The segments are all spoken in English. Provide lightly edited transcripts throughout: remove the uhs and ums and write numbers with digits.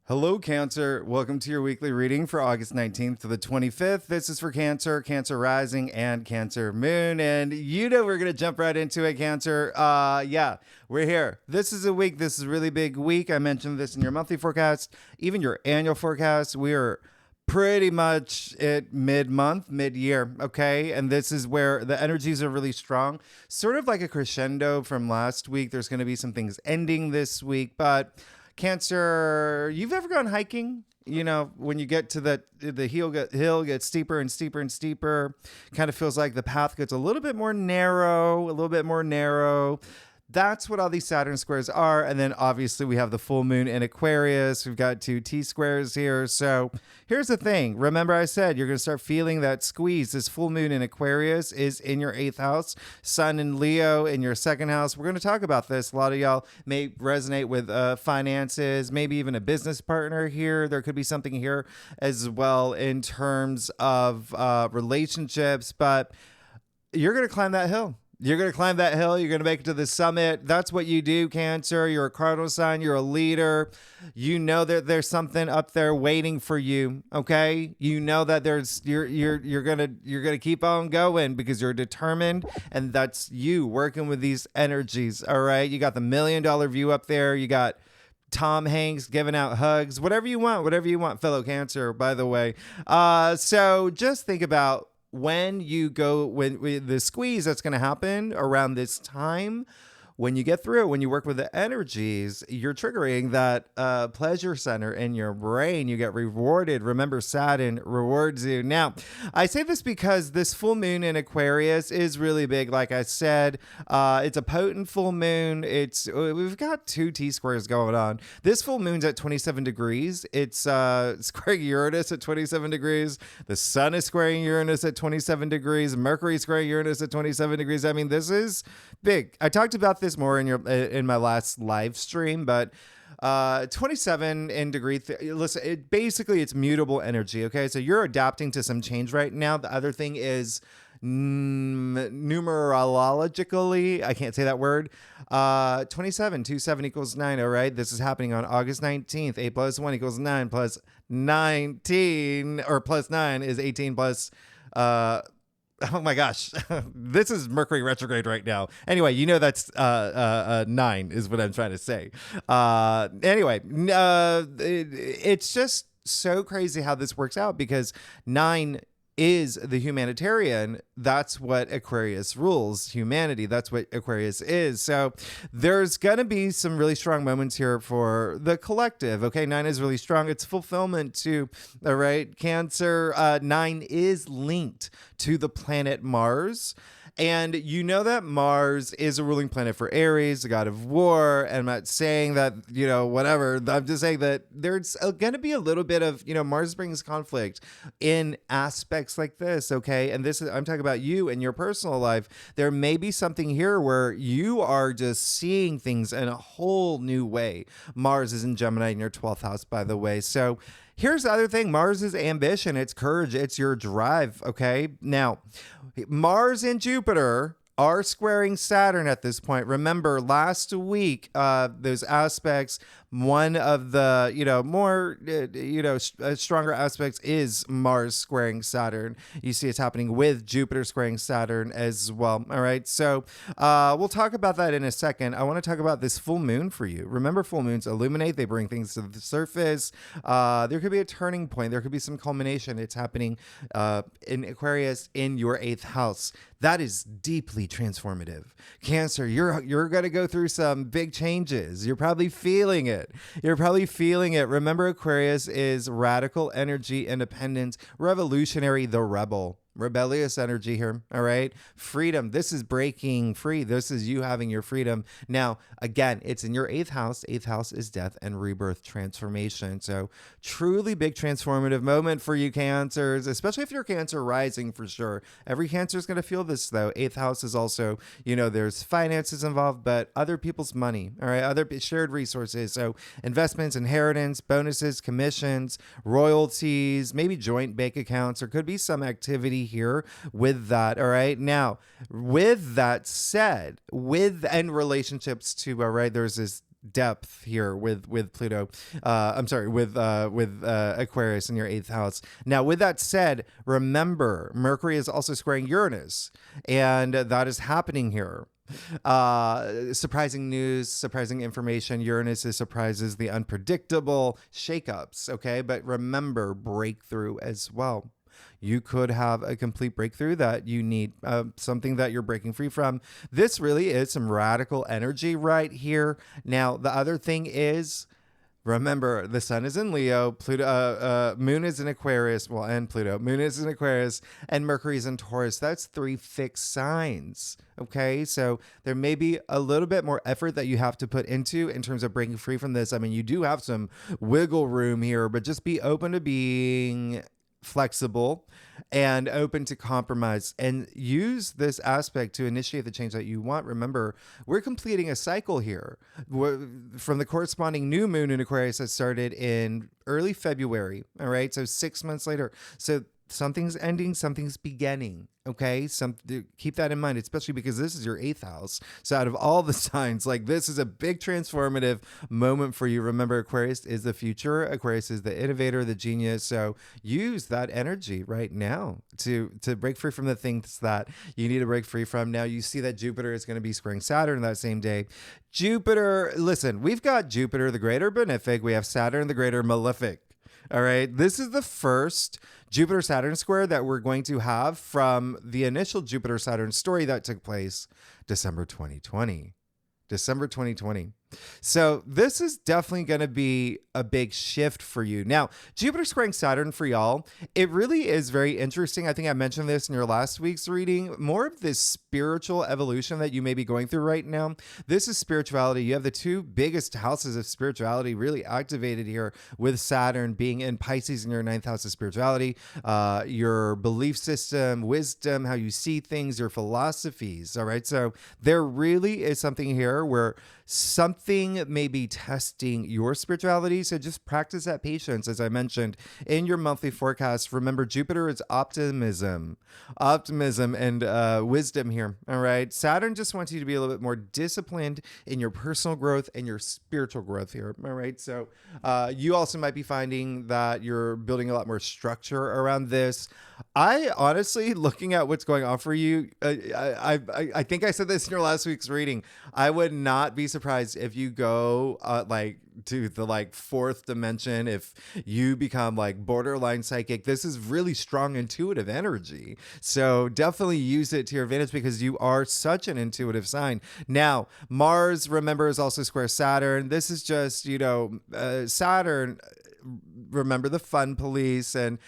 Hello, Cancer. Welcome to your weekly reading for August 19th to the 25th. This is for Cancer, Cancer Rising, and Cancer Moon. And you know we're going to jump right into it, Cancer. We're here. This is a week. This is a really big week. I mentioned this in your monthly forecast, even your annual forecast. We are pretty much at mid-month, mid-year, okay? And this is where the energies are really strong. Sort of like a crescendo from last week. There's going to be some things ending this week, but Cancer, you've ever gone hiking? You know, when you get to the hill gets steeper and steeper and steeper, kind of feels like the path gets a little bit more narrow. That's what all these Saturn squares are. And then obviously we have the full moon in Aquarius. We've got two T-squares here. So here's the thing. Remember I said you're going to start feeling that squeeze. This full moon in Aquarius is in your 8th house. Sun in Leo in your 2nd house. We're going to talk about this. A lot of y'all may resonate with finances, maybe even a business partner here. There could be something here as well in terms of relationships. But you're going to climb that hill. You're going to climb that hill. You're going to make it to the summit. That's what you do, Cancer. You're a cardinal sign. You're a leader. You know that there's something up there waiting for you. Okay. You know that you're going to keep on going because you're determined, and that's you working with these energies. All right. You got the $1 million view up there. You got Tom Hanks giving out hugs, whatever you want, fellow Cancer, by the way. So just think about when you go with the squeeze that's going to happen around this time. When you get through, when you work with the energies, you're triggering that pleasure center in your brain. You get rewarded. Remember, Saturn rewards you. Now, I say this because this full moon in Aquarius is really big. Like I said, it's a potent full moon. We've got two T-squares going on. This full moon's at 27 degrees. It's squaring Uranus at 27 degrees. The sun is squaring Uranus at 27 degrees. Mercury is squaring Uranus at 27 degrees. I mean, this is big. I talked about this more in my last live stream, but 27 in degree. Listen, it's mutable energy. Okay, so you're adapting to some change right now. The other thing is numerologically, I can't say that word. 27, 2, 7 equals 9. All right, this is happening on August 19th. 8 plus 1 equals 9 plus 19, or plus 9 is 18 plus oh my gosh, this is Mercury retrograde right now. Anyway, you know that's 9 is what I'm trying to say. It's just so crazy how this works out because 9 is the humanitarian. That's what Aquarius rules, humanity. That's what Aquarius is. So there's going to be some really strong moments here for the collective. Okay, 9 is really strong. It's fulfillment too. All right, Cancer, 9 is linked to the planet Mars. And you know that Mars is a ruling planet for Aries, the god of war. And I'm not saying that, whatever. I'm just saying that there's going to be a little bit of, Mars brings conflict in aspects like this. Okay. And I'm talking about you and your personal life. There may be something here where you are just seeing things in a whole new way. Mars is in Gemini in your 12th house, by the way. So here's the other thing. Mars is ambition. It's courage. It's your drive. Okay. Now, Mars and Jupiter are squaring Saturn at this point. Remember, last week, those aspects, one of the, more, stronger aspects is Mars squaring Saturn. You see it's happening with Jupiter squaring Saturn as well. All right. So we'll talk about that in a second. I want to talk about this full moon for you. Remember, full moons illuminate. They bring things to the surface. There could be a turning point. There could be some culmination. It's happening in Aquarius in your 8th house. That is deeply transformative. Cancer, you're going to go through some big changes. You're probably feeling it. Remember, Aquarius is radical energy, independence, revolutionary, the rebel. Rebellious energy here. All right. Freedom. This is breaking free. This is you having your freedom. Now, again, it's in your 8th house. 8th house is death and rebirth, transformation. So truly big transformative moment for you Cancers, especially if you're Cancer rising for sure. Every Cancer is going to feel this though. 8th house is also, there's finances involved, but other people's money. All right. Other shared resources. So investments, inheritance, bonuses, commissions, royalties, maybe joint bank accounts. There could be some activity here with that. All right. Now, with that said, and relationships too, all right, there's this depth here with Pluto. I'm sorry, with Aquarius in your 8th house. Now, with that said, remember Mercury is also squaring Uranus, and that is happening here. Surprising news, surprising information. Uranus is surprises, the unpredictable shakeups. Okay, but remember breakthrough as well. You could have a complete breakthrough that you need, something that you're breaking free from. This really is some radical energy right here. Now, the other thing is, remember, the sun is in Leo, Pluto, moon is in Aquarius, well, and Pluto, moon is in Aquarius, and Mercury is in Taurus. That's 3 fixed signs. Okay, so there may be a little bit more effort that you have to put into in terms of breaking free from this. I mean, you do have some wiggle room here, but just be open to being flexible and open to compromise, and use this aspect to initiate the change that you want. Remember, we're completing a cycle here from the corresponding new moon in Aquarius that started in early February. All right, so 6 months later. So something's ending, something's beginning. Okay, keep that in mind, especially because this is your 8th house. So out of all the signs, like, this is a big transformative moment for you. Remember, Aquarius is the future. Aquarius is the innovator, the genius. So use that energy right now to break free from the things that you need to break free from. Now, you see that Jupiter is going to be squaring Saturn that same day. Jupiter, listen, we've got Jupiter, the greater benefic. We have Saturn, the greater malefic. All right. This is the first Jupiter-Saturn square that we're going to have from the initial Jupiter-Saturn story that took place December 2020. December 2020. So this is definitely going to be a big shift for you. Now, Jupiter squaring Saturn for y'all, it really is very interesting. I think I mentioned this in your last week's reading. More of this spiritual evolution that you may be going through right now. This is spirituality. You have the 2 biggest houses of spirituality really activated here, with Saturn being in Pisces in your 9th house of spirituality, your belief system, wisdom, how you see things, your philosophies. All right. So there really is something here where something may be testing your spirituality. So just practice that patience, as I mentioned in your monthly forecast. Remember, Jupiter is optimism and wisdom here. All right. Saturn just wants you to be a little bit more disciplined in your personal growth and your spiritual growth here. All right. So you also might be finding that you're building a lot more structure around this. I honestly, looking at what's going on for you, I think I said this in your last week's reading. I would not be surprised if you go to the 4th dimension, if you become borderline psychic. This is really strong intuitive energy. So definitely use it to your advantage, because you are such an intuitive sign. Now, Mars, remember, is also square Saturn. This is just, Saturn, remember, the fun police, and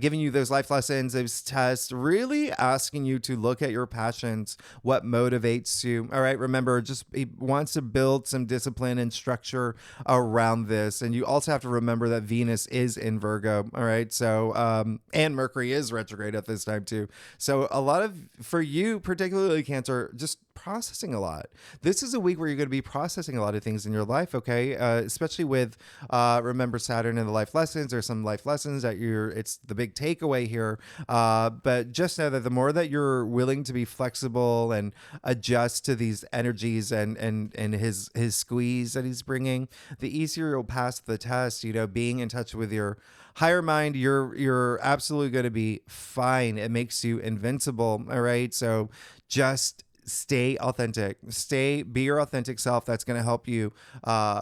giving you those life lessons, those tests, really asking you to look at your passions, what motivates you. All right. Remember, just he wants to build some discipline and structure around this. And you also have to remember that Venus is in Virgo. All right. So, and Mercury is retrograde at this time too. So a lot of, for you, particularly Cancer, just processing a lot. This is a week where you're going to be processing a lot of things in your life. Okay. Especially with, remember, Saturn and the life lessons. There's some life lessons that it's the big takeaway here. But just know that the more that you're willing to be flexible and adjust to these energies and his squeeze that he's bringing, the easier you'll pass the test. Being in touch with your higher mind, you're absolutely going to be fine. It makes you invincible. All right. So just stay authentic, be your authentic self. That's going to help you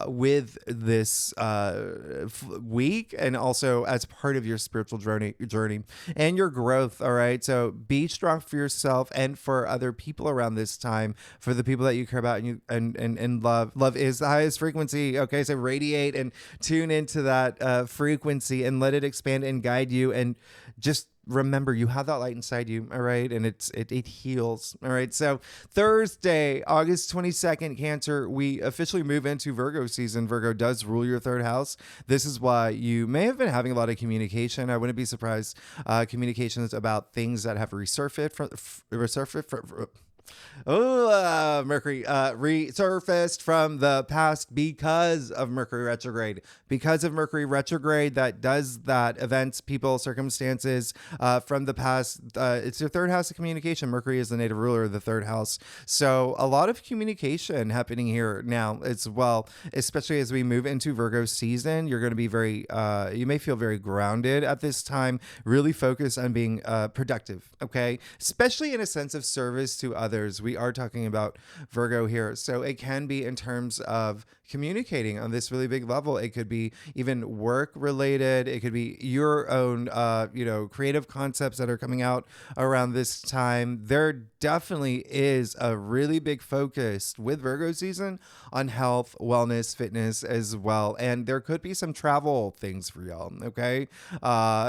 with this week, and also as part of your spiritual journey and your growth. All right. So be strong for yourself and for other people around this time, for the people that you care about and love. Love is the highest frequency. Okay. So radiate and tune into that frequency and let it expand and guide you, and just remember, you have that light inside you. All right. And it heals. All right. So Thursday, August 22nd, Cancer, we officially move into Virgo season. Virgo does rule your 3rd house. This is why you may have been having a lot of communication. I wouldn't be surprised. Communications about things that have resurfaced Mercury resurfaced from the past because of Mercury retrograde. Because of Mercury retrograde, that does that. Events, people, circumstances from the past. It's your third house of communication. Mercury is the native ruler of the third house. So a lot of communication happening here now as well, especially as we move into Virgo season. You're going to be very, you may feel very grounded at this time, really focused on being productive, okay? Especially in a sense of service to others. We are talking about Virgo here. So it can be in terms of communicating on this really big level. It could be even work related. It could be your own, creative concepts that are coming out around this time. There definitely is a really big focus with Virgo season on health, wellness, fitness as well. And there could be some travel things for y'all. Okay.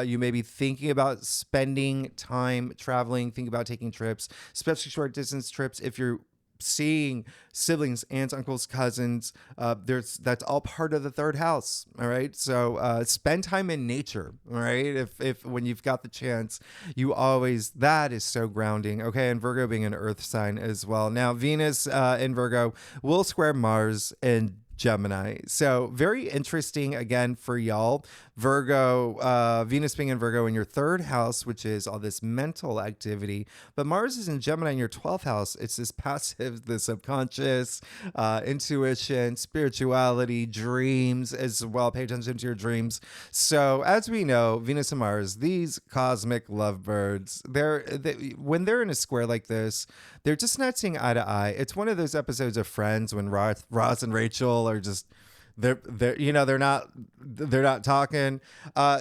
You may be thinking about spending time traveling, think about taking trips, especially short distance trips. If you're seeing siblings, aunts, uncles, cousins, that's all part of the third house. All right. So spend time in nature. All right. If when you've got the chance, that is so grounding. Okay. And Virgo being an earth sign as well. Now, Venus in Virgo will square Mars in Gemini. So very interesting again for y'all. Virgo, Venus being in Virgo in your third house, which is all this mental activity. But Mars is in Gemini in your 12th house. It's this passive, the subconscious, intuition, spirituality, dreams as well. Pay attention to your dreams. So as we know, Venus and Mars, these cosmic lovebirds, when they're in a square like this, they're just not seeing eye to eye. It's one of those episodes of Friends when Ross and Rachel are just they're not talking.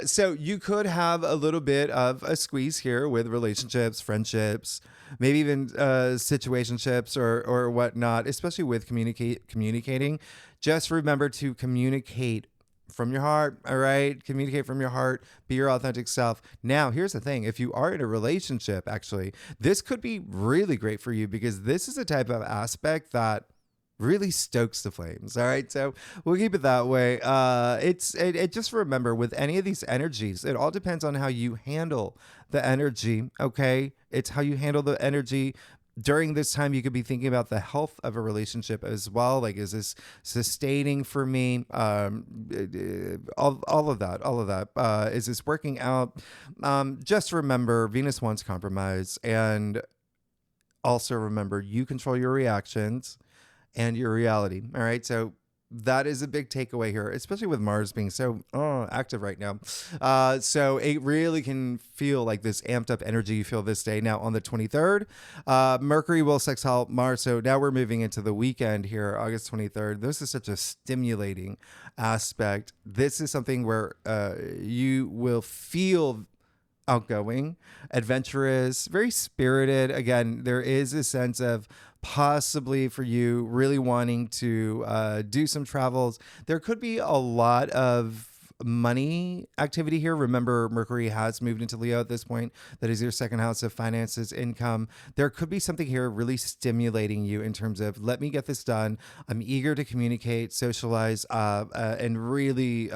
So you could have a little bit of a squeeze here with relationships, friendships, maybe even situationships or whatnot, especially with communicating. Just remember to communicate from your heart. All right. Communicate from your heart. Be your authentic self. Now, here's the thing. If you are in a relationship, actually, this could be really great for you because this is a type of aspect that really stokes the flames. All right. So we'll keep it that way. Just remember with any of these energies, it all depends on how you handle the energy. Okay. It's how you handle the energy. During this time, you could be thinking about the health of a relationship as well. Like, is this sustaining for me? All of that. Is this working out? Just remember, Venus wants compromise. And also remember, you control your reactions and your reality. All right. So that is a big takeaway here, especially with Mars being so active right now. So it really can feel like this amped up energy you feel this day. Now on the 23rd, Mercury will sextile Mars. So now we're moving into the weekend here, August 23rd. This is such a stimulating aspect. This is something where you will feel outgoing, adventurous, very spirited. Again, there is a sense of possibly for you really wanting to do some travels. There could be a lot of money activity here. Remember, Mercury has moved into Leo at this point. That is your second house of finances, income. There could be something here really stimulating you in terms of, let me get this done. I'm eager to communicate, socialize, and really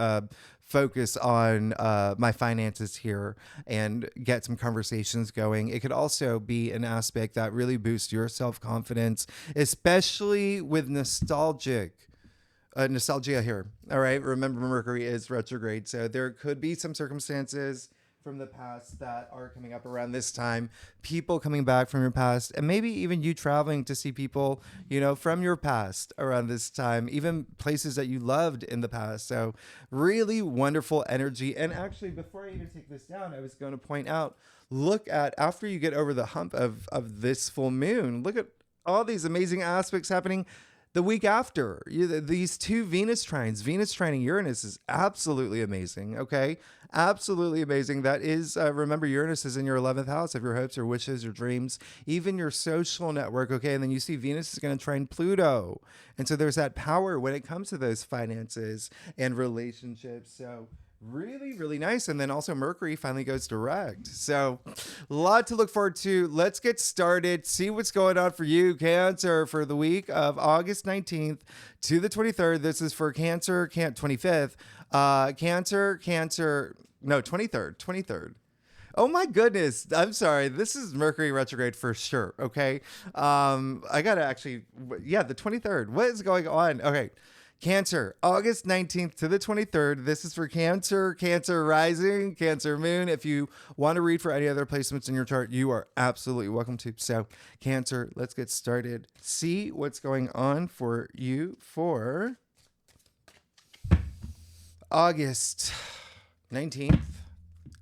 focus on my finances here and get some conversations going. It could also be an aspect that really boosts your self-confidence, especially with nostalgia here. All right. Remember, Mercury is retrograde. So there could be some circumstances from the past that are coming up around this time, people coming back from your past, and maybe even you traveling to see people, from your past around this time, even places that you loved in the past. So really wonderful energy. And actually, before I even take this down, I was going to point out, look at, after you get over the hump of this full moon, look at all these amazing aspects happening the week after. These two Venus trines, Venus trining Uranus is absolutely amazing. Okay. Absolutely amazing. That is, remember, Uranus is in your 11th house of your hopes, your wishes, your dreams, even your social network. Okay. And then you see Venus is going to trine Pluto. And so there's that power when it comes to those finances and relationships. So really, really nice. And then also Mercury finally goes direct. So a lot to look forward to. Let's get started. See what's going on for you, Cancer, for the week of August 19th to the 23rd. This is for Cancer, 25th. Cancer, no, 23rd. Oh my goodness. I'm sorry. This is Mercury retrograde for sure. Okay. I gotta actually, yeah, the 23rd. What is going on? Okay. Cancer, August 19th to the 23rd. This is for Cancer, Cancer rising, Cancer moon. If you want to read for any other placements in your chart, you are absolutely welcome to. So, Cancer, let's get started. See what's going on for you for August 19th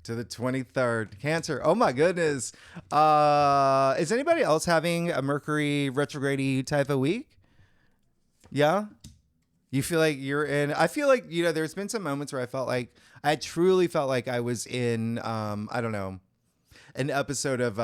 to the 23rd. Cancer. Oh my goodness. Is anybody else having a Mercury retrograde type of week? Yeah. You feel like you're in, I feel like, there's been some moments where I truly felt like I was in, I don't know, an episode of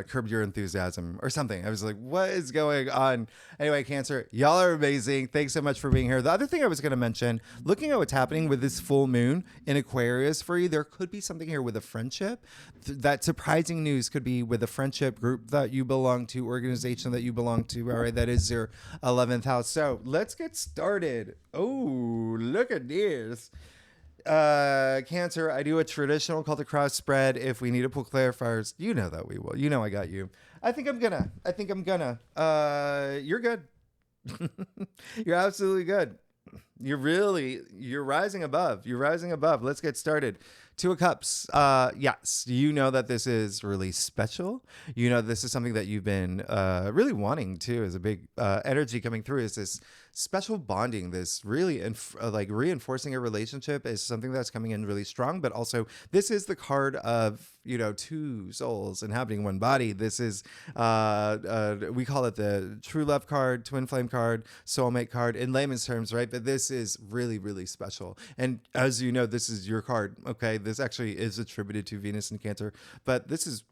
Curb Your Enthusiasm or something. I was like, what is going on? Anyway, Cancer, y'all are amazing. Thanks so much for being here. The other thing I was going to mention, looking at what's happening with this full moon in Aquarius for you, there could be something here with a friendship. That surprising news could be with a friendship group that you belong to, organization that you belong to. All right, that is your 11th house. So let's get started. Oh, look at this. Cancer, I do a traditional call to cross spread. If we need to pull clarifiers, you know that we will. You know I got you. I think I'm gonna. You're good. You're absolutely good. You're rising above. You're rising above. Let's get started. Two of Cups. Yes, you know that this is really special. You know this is something that you've been really wanting to. Is a big energy coming through. Is this special bonding? This really like reinforcing a relationship is something that's coming in really strong. But also, this is the card of two souls inhabiting one body. This is we call it the true love card, twin flame card, soulmate card in layman's terms, right? But this is really, really special. And as you know, this is your card. Okay. This actually is attributed to Venus and Cancer, but this is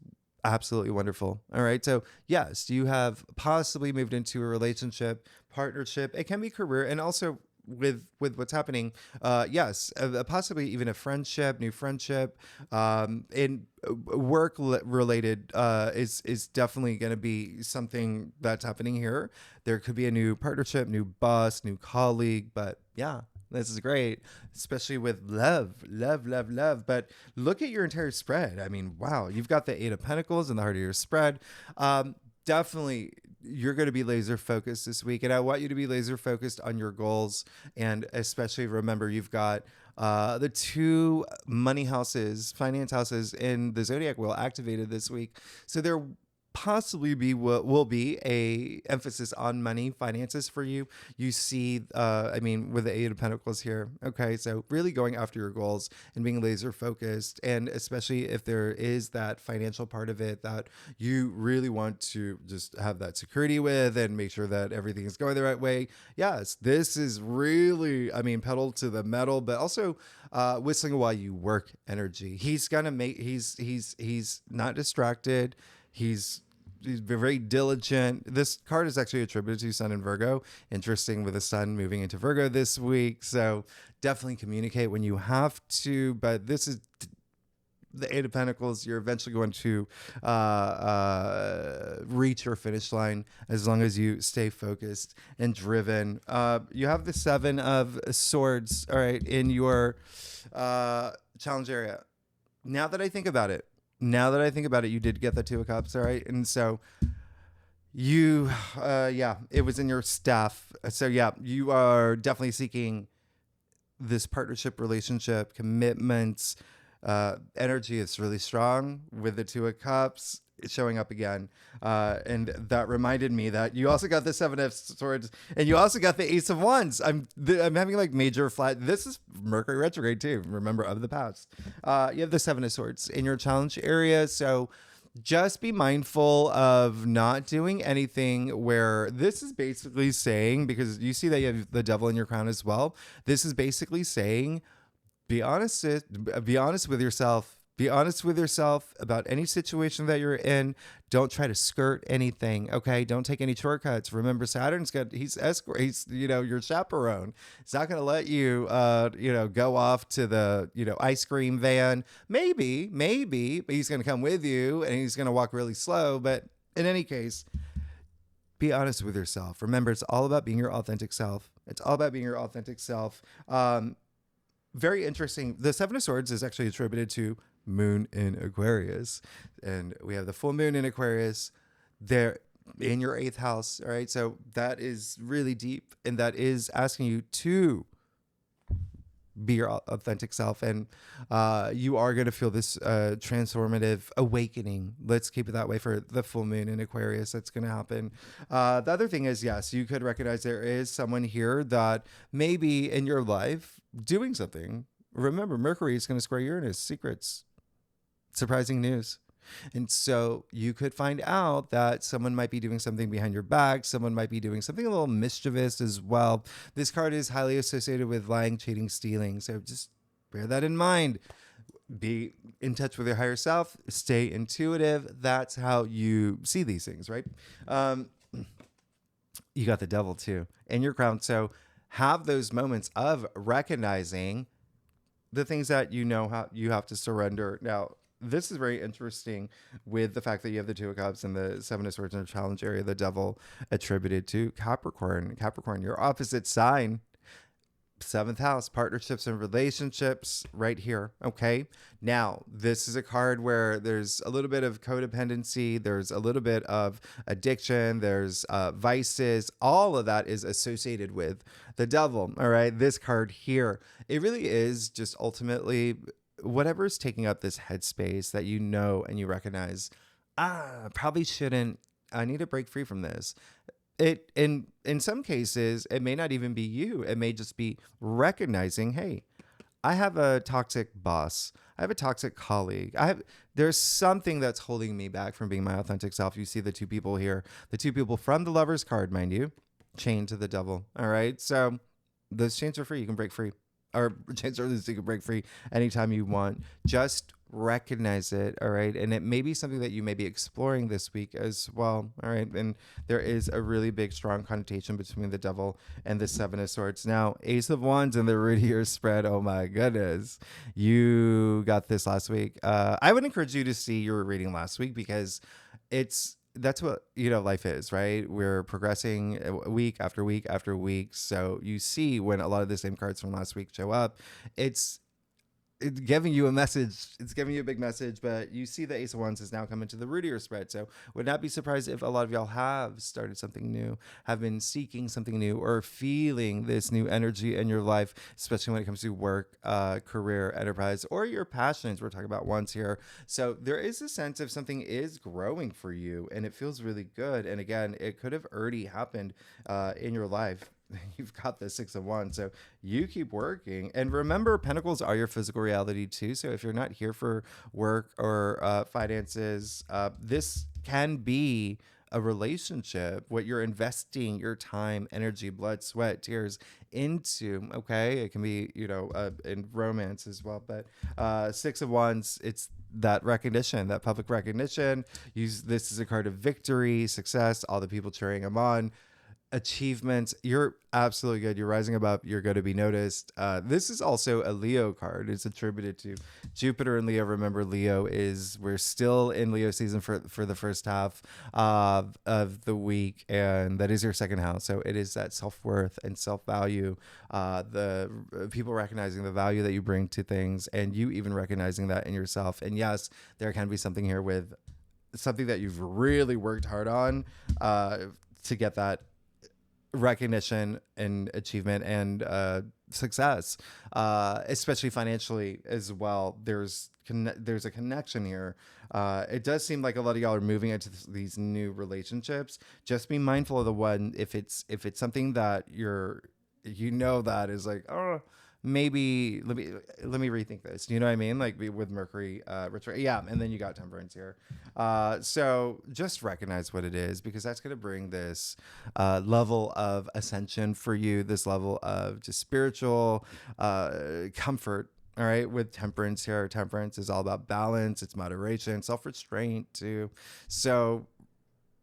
absolutely wonderful. All right. So yes, you have possibly moved into a relationship, partnership. It can be career, and also with what's happening, yes, possibly even a friendship, new friendship, in work related, is definitely going to be something that's happening here. There could be a new partnership, new boss, new colleague, but yeah. This is great, especially with love. But look at your entire spread. I mean, wow, you've got the Eight of Pentacles in the heart of your spread. Definitely, you're going to be laser focused this week. And I want you to be laser focused on your goals. And especially remember, you've got the two money houses, finance houses in the zodiac wheel activated this week. So there possibly will be a emphasis on money, finances for you. You see, with the Eight of Pentacles here. Okay, so really going after your goals and being laser focused, and especially if there is that financial part of it that you really want to just have that security with and make sure that everything is going the right way. Yes, this is really, pedal to the metal, but also whistling while you work energy. He's gonna make. He's not distracted. He's very diligent. This card is actually attributed to Sun and Virgo. Interesting, with the Sun moving into Virgo this week. So definitely communicate when you have to. But this is the Eight of Pentacles. You're eventually going to reach your finish line as long as you stay focused and driven. You have the Seven of Swords, all right, in your challenge area. Now that I think about it, you did get the Two of Cups, all right? And so you, it was in your staff. So yeah, you are definitely seeking this partnership, relationship, commitments. Energy is really strong with the Two of Cups. It's showing up again. And that reminded me that you also got the Seven of Swords, and you also got the Ace of Wands. I'm having like major flat. This is Mercury retrograde too. Remember, of the past. You have the Seven of Swords in your challenge area. So just be mindful of not doing anything where this is basically saying, because you see that you have the Devil in your crown as well. This is basically saying, be honest with yourself. Be honest with yourself about any situation that you're in. Don't try to skirt anything. Okay. Don't take any shortcuts. Remember, he's your chaperone. It's not going to let you, go off to the, ice cream van. Maybe he's going to come with you and he's going to walk really slow. But in any case, be honest with yourself. Remember, it's all about being your authentic self. Very interesting. The Seven of Swords is actually attributed to moon in Aquarius. And we have the full moon in Aquarius there in your 8th house. All right. So that is really deep. And that is asking you to be your authentic self. And you are going to feel this transformative awakening. Let's keep it that way for the full moon in Aquarius. That's going to happen. The other thing is, yes, you could recognize there is someone here that may be in your life doing something. Remember, Mercury is going to square Uranus. Secrets. Surprising news. And so you could find out that someone might be doing something behind your back. Someone might be doing something a little mischievous as well. This card is highly associated with lying, cheating, stealing. So just bear that in mind. Be in touch with your higher self. Stay intuitive. That's how you see these things, right? You got the devil too in your crown. So have those moments of recognizing the things that you know how you have to surrender. Now, this is very interesting with the fact that you have the 2 of Cups and the 7 of Swords in the challenge area, the devil attributed to Capricorn. Capricorn, your opposite sign, 7th house, partnerships and relationships right here. Okay. Now, this is a card where there's a little bit of codependency. There's a little bit of addiction. There's vices. All of that is associated with the devil. All right. This card here, it really is just ultimately whatever's taking up this headspace that you know and you recognize, probably shouldn't. I need to break free from this. It in some cases, it may not even be you. It may just be recognizing, hey, I have a toxic boss. I have a toxic colleague. There's something that's holding me back from being my authentic self. You see the 2 people here, the 2 people from the Lover's card, mind you, chained to the devil. All right. So those chains are free. You can break free. Or chances are you can break free anytime you want. Just recognize it, all right? And it may be something that you may be exploring this week as well, all right? And there is a really big, strong connotation between the devil and the 7 of Swords. Now, Ace of Wands and the Rudier spread, oh my goodness. You got this last week. I would encourage you to see your reading last week because that's what, life is, right? We're progressing week after week after week. So you see when a lot of the same cards from last week show up, it's giving you a message. It's giving you a big message, but you see the Ace of Wands has now come into the Rudier spread. So would not be surprised if a lot of y'all have started something new, have been seeking something new, or feeling this new energy in your life, especially when it comes to work, career, enterprise, or your passions. We're talking about wands here. So there is a sense of something is growing for you and it feels really good. And again, it could have already happened in your life. You've got the 6 of Wands, so you keep working. And remember, Pentacles are your physical reality too. So if you're not here for work or finances, this can be a relationship, what you're investing your time, energy, blood, sweat, tears into. Okay, it can be in romance as well. But 6 of Wands, it's that recognition, that public recognition. Use this as a card of victory, success, all the people cheering them on. Achievements, you're absolutely good. You're rising above. You're going to be noticed. This is also a Leo card. It's attributed to Jupiter and Leo. Remember, we're still in Leo season for the first half of the week, and that is your 2nd house. So it is that self-worth and self-value, the people recognizing the value that you bring to things, and you even recognizing that in yourself. And yes, there can be something here with something that you've really worked hard on to get that recognition and achievement and success, especially financially as well. There's a connection here. It does seem like a lot of y'all are moving into these new relationships. Just be mindful of the one if it's something that that is like, oh, maybe let me rethink this. You know what I mean? Like with Mercury retrograde. Yeah, and then you got Temperance here. So just recognize what it is, because that's going to bring this level of ascension for you, this level of just spiritual comfort. All right, with Temperance here. Temperance is all about balance. It's moderation, self-restraint too. So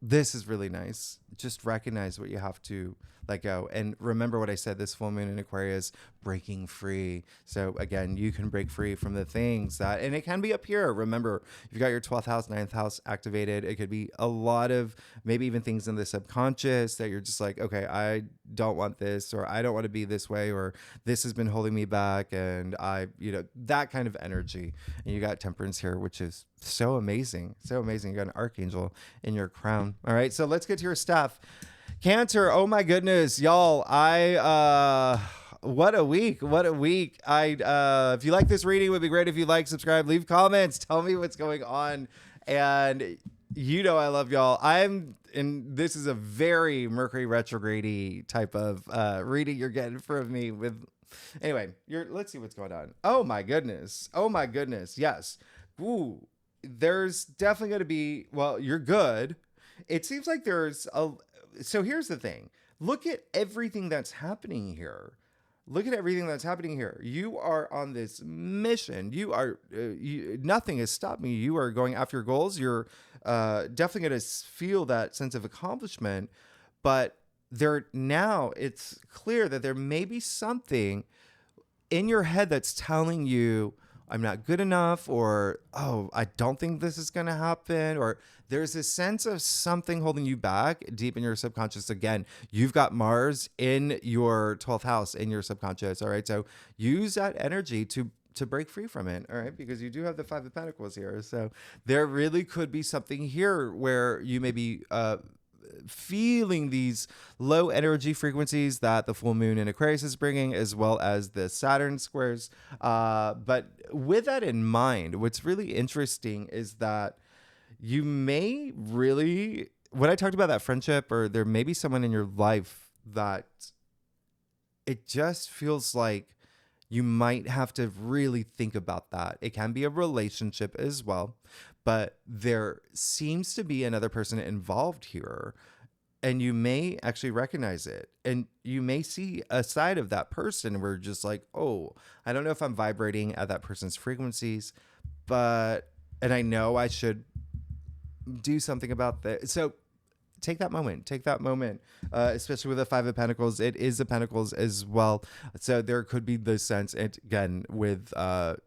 this is really nice. just recognize what you have to let go. And remember what I said, this full moon in Aquarius, breaking free. So again, you can break free from the things that, and it can be up here. Remember, you've got your 12th house, 9th house activated. It could be a lot of maybe even things in the subconscious that you're just like, okay, I don't want this, or I don't want to be this way, or this has been holding me back. And that kind of energy. And you got Temperance here, which is so amazing. So amazing. You got an archangel in your crown. All right. So let's get to your stuff. Cancer, oh my goodness, y'all. What a week. What a week. If you like this reading, it would be great if you like, subscribe, leave comments, tell me what's going on. And I love y'all. And this is a very Mercury retrograde type of reading you're getting from me anyway, let's see what's going on. Oh my goodness. Oh my goodness. Yes. Ooh, there's definitely going to be, well, you're good. It seems like so here's the thing. Look at everything that's happening here. Look at everything that's happening here. You are on this mission. Nothing is stopping you. You are going after your goals. You're definitely going to feel that sense of accomplishment. But now it's clear that there may be something in your head that's telling you, I'm not good enough, or, oh, I don't think this is going to happen, or there's a sense of something holding you back deep in your subconscious. Again, you've got Mars in your 12th house in your subconscious. All right. So use that energy to break free from it. All right. Because you do have the 5 of Pentacles here. So there really could be something here where you may be, feeling these low energy frequencies that the full moon in Aquarius is bringing, as well as the Saturn squares. But with that in mind, what's really interesting is that you may really, when I talked about that friendship, or there may be someone in your life that it just feels like you might have to really think about that. It can be a relationship as well, but there seems to be another person involved here, and you may actually recognize it, and you may see a side of that person where you're just like, oh, I don't know if I'm vibrating at that person's frequencies, and I know I should do something about that. So take that moment, especially with the 5 of Pentacles. It is the Pentacles as well. So there could be the sense, and again, with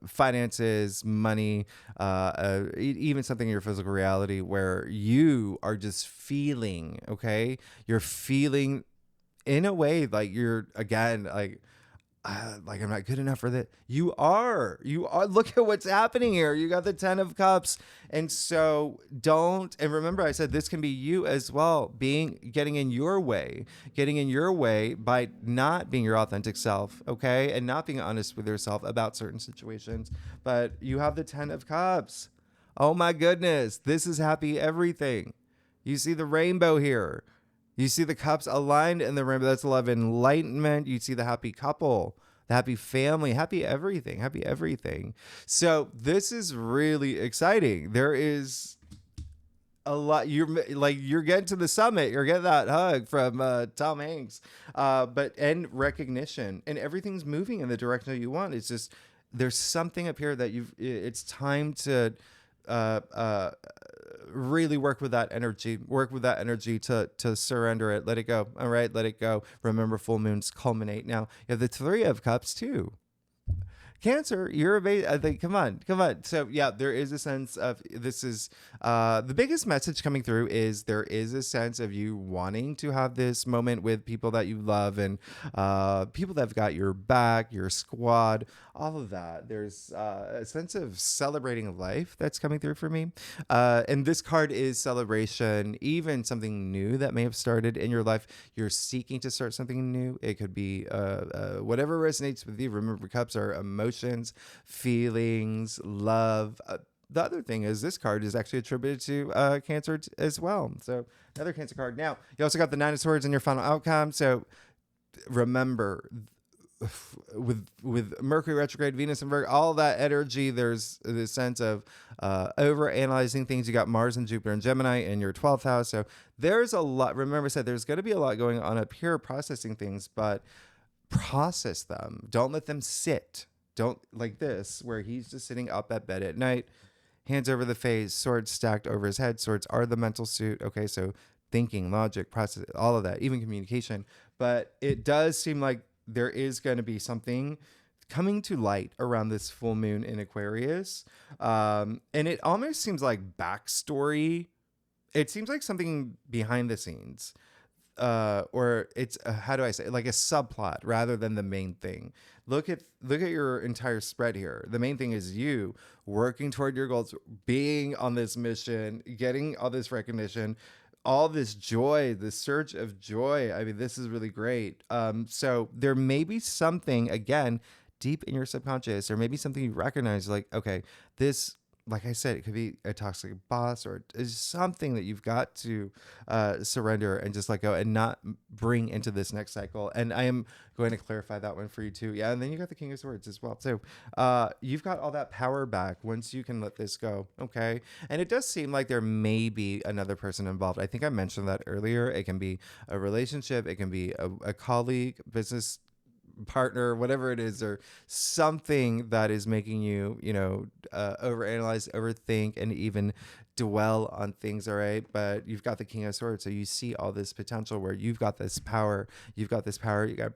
finances, money, even something in your physical reality where you are just feeling, okay? You're feeling in a way like you're, again, like I'm not good enough for that. You are. Look at what's happening here. You got the 10 of Cups. And so and remember, I said this can be you as well, getting in your way by not being your authentic self, okay? And not being honest with yourself about certain situations. But you have the 10 of Cups. Oh my goodness. This is happy everything. You see the rainbow here. You see the cups aligned in the rainbow. That's love, enlightenment. You see the happy couple, the happy family, happy everything. So this is really exciting. There is a lot. You're getting to the summit. You're getting that hug from Tom Hanks, and recognition, and everything's moving in the direction that you want. It's just there's something up here that it's time to really work with that energy to surrender it, let it go. All right, let it go. Remember, full moons culminate. Now you have the 3 of Cups too. Cancer, you're amazing. I think, come on. So yeah, there is a sense of this is the biggest message coming through is there is a sense of you wanting to have this moment with people that you love, and people that have got your back, your squad, all of that. There's a sense of celebrating life that's coming through for me. And this card is celebration, even something new that may have started in your life. You're seeking to start something new. It could be whatever resonates with you. Remember, cups are emotions, feelings, love. The other thing is this card is actually attributed to Cancer as well. So another Cancer card. Now, you also got the 9 of Swords in your final outcome. So remember, with Mercury retrograde, Venus and Virgo, all that energy, there's this sense of over analyzing things. You got Mars and Jupiter and Gemini in your 12th house. So there's a lot. Remember, I said there's going to be a lot going on up here processing things, but process them. Don't let them sit. Don't like this, where he's just sitting up at bed at night, hands over the face, swords stacked over his head. Swords are the mental suit. Okay, so thinking, logic, process, all of that, even communication. But it does seem like there is going to be something coming to light around this full moon in Aquarius. And it almost seems like backstory. It seems like something behind the scenes, or it's how do I say it? Like a subplot rather than the main thing. Look at your entire spread here. The main thing is you working toward your goals, being on this mission, getting all this recognition, all this joy, this surge of joy. I mean, this is really great. So there may be something again deep in your subconscious, or maybe something you recognize, like, okay, this, like I said, it could be a toxic boss, or it's something that you've got to surrender and just let go and not bring into this next cycle. And I am going to clarify that one for you too. Yeah. And then you got the King of Swords as well. So you've got all that power back once you can let this go. Okay. And it does seem like there may be another person involved. I think I mentioned that earlier. It can be a relationship. It can be a colleague, business partner, whatever it is, or something that is making you, overanalyze, overthink, and even dwell on things. All right. But you've got the King of Swords. So you see all this potential where you've got this power. You got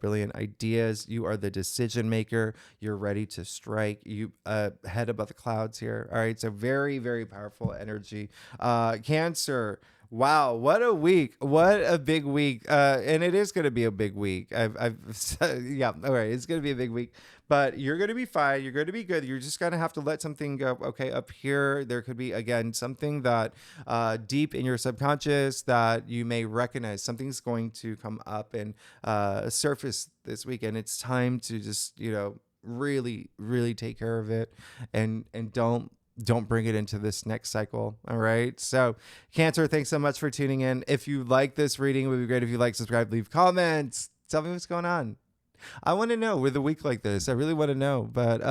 brilliant ideas. You are the decision maker. You're ready to strike. You head above the clouds here. All right. So very, very powerful energy. Cancer. Wow, what a week. What a big week. And it is going to be a big week. Yeah, all right, it's going to be a big week. But you're going to be fine. You're going to be good. You're just going to have to let something go. Okay, up here, there could be, again, something that deep in your subconscious that you may recognize. Something's going to come up and surface this week. And it's time to just, really, really take care of it, and don't bring it into this next cycle. All right. So Cancer, thanks so much for tuning in. If you like this reading, it would be great if you like, subscribe, leave comments. Tell me what's going on. I want to know with a week like this. I really want to know. But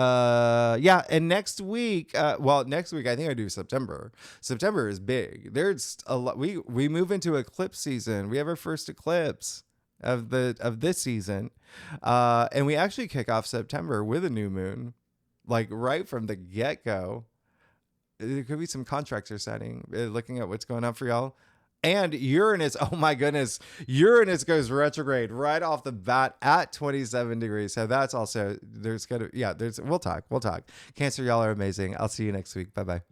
yeah. And next week, next week, I think I do September. September is big. There's a lot. We move into eclipse season. We have our first eclipse of this season. And we actually kick off September with a new moon, like right from the get-go. There could be some contracts you're signing, looking at what's going on for y'all. And Uranus, oh my goodness, Uranus goes retrograde right off the bat at 27 degrees. So that's also, we'll talk. Cancer, y'all are amazing. I'll see you next week. Bye-bye.